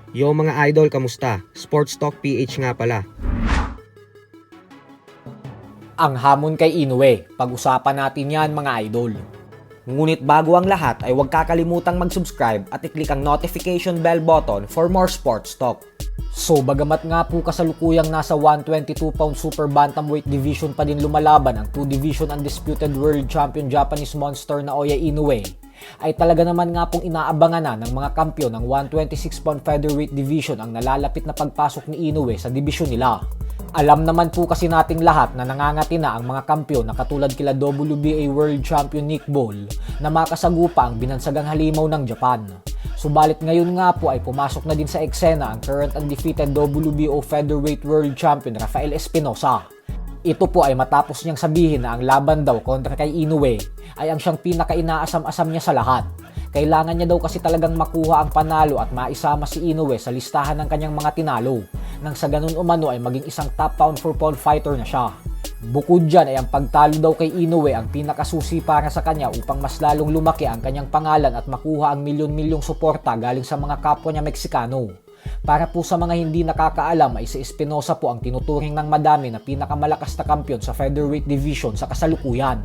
Yo mga idol, kamusta? Sports Talk PH nga pala. Ang hamon kay Inoue, pag-usapan natin yan mga idol. Ngunit bago ang lahat ay huwag kakalimutang mag-subscribe at i-click ang notification bell button for more sports talk. So bagamat nga po kasalukuyang nasa 122 pound super bantamweight division pa din lumalaban ang 2 division undisputed world champion Japanese monster na Naoya Inoue, ay talaga naman nga pong inaabangan na ng mga kampyon ng 126 pound featherweight division ang nalalapit na pagpasok ni Inoue sa dibisyon nila. Alam naman po kasi nating lahat na nangangati na ang mga kampyon na katulad kila WBA World Champion Nick Ball na makasagupa ang binansagang halimaw ng Japan. Subalit ngayon nga po ay pumasok na din sa eksena ang current undefeated WBO Featherweight World Champion Rafael Espinosa. Ito po ay matapos niyang sabihin na ang laban daw kontra kay Inoue ay ang siyang pinaka-inaasam-asam niya sa lahat. Kailangan niya daw kasi talagang makuha ang panalo at maisama si Inoue sa listahan ng kanyang mga tinalo, nang sa ganun umano ay maging isang top pound for pound fighter na siya. Bukod dyan ay ang pagtalo daw kay Inoue ang pinakasusi para sa kanya upang mas lalong lumaki ang kanyang pangalan at makuha ang milyon-milyong suporta galing sa mga kapwa niya Meksikano. Para po sa mga hindi nakakaalam ay si Espinosa po ang tinuturing ng madami na pinakamalakas na kampyon sa featherweight division sa kasalukuyan.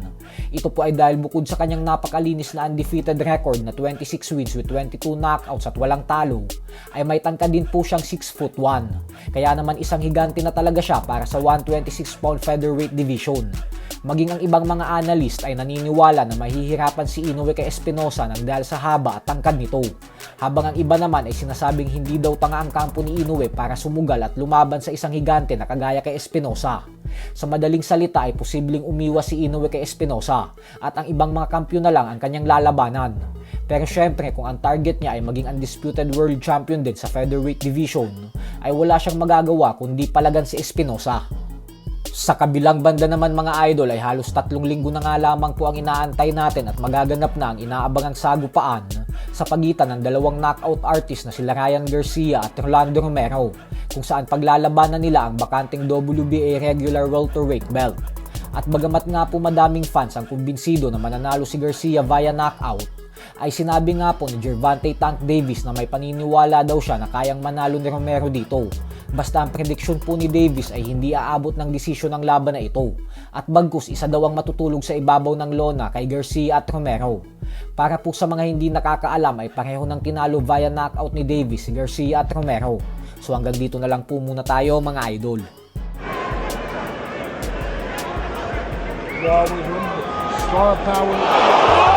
Ito po ay dahil bukod sa kanyang napakalinis na undefeated record na 26 wins with 22 knockouts at walang talo, ay may tangkad din po siyang 6'1". Kaya naman isang higante na talaga siya para sa 126 pound featherweight division. Maging ang ibang mga analyst ay naniniwala na mahihirapan si Inoue kay Espinosa nang dahil sa haba at tangkad nito. Habang ang iba naman ay sinasabing hindi daw tanga ang kampo ni Inoue para sumugal at lumaban sa isang higante na kagaya kay Espinosa. Sa madaling salita ay posibleng umiwas si Inoue kay Espinosa at ang ibang mga kampyon na lang ang kanyang lalabanan. Pero syempre kung ang target niya ay maging undisputed world champion din sa featherweight division, ay wala siyang magagawa kundi palagan si Espinosa. Sa kabilang banda naman mga idol ay halos 3 linggo na nga lamang po ang inaantay natin at magaganap na ang inaabangang sagupaan sa pagitan ng dalawang knockout artist na sila Ryan Garcia at Rolando Romero, kung saan paglalabanan nila ang bakanting WBA regular welterweight belt. At bagamat nga po madaming fans ang kumbinsido na mananalo si Garcia via knockout, ay sinabi nga po ni Gervonta Tank Davis na may paniniwala daw siya na kayang manalo ni Romero dito. Basta ang prediksyon po ni Davis ay hindi aabot ng desisyon ng laban na ito. At bagkus isa daw ang matutulog sa ibabaw ng lona kay Garcia at Romero. Para po sa mga hindi nakakaalam ay pareho ng tinalo via knockout ni Davis si Garcia at Romero. So hanggang dito na lang po muna tayo mga idol. Star power.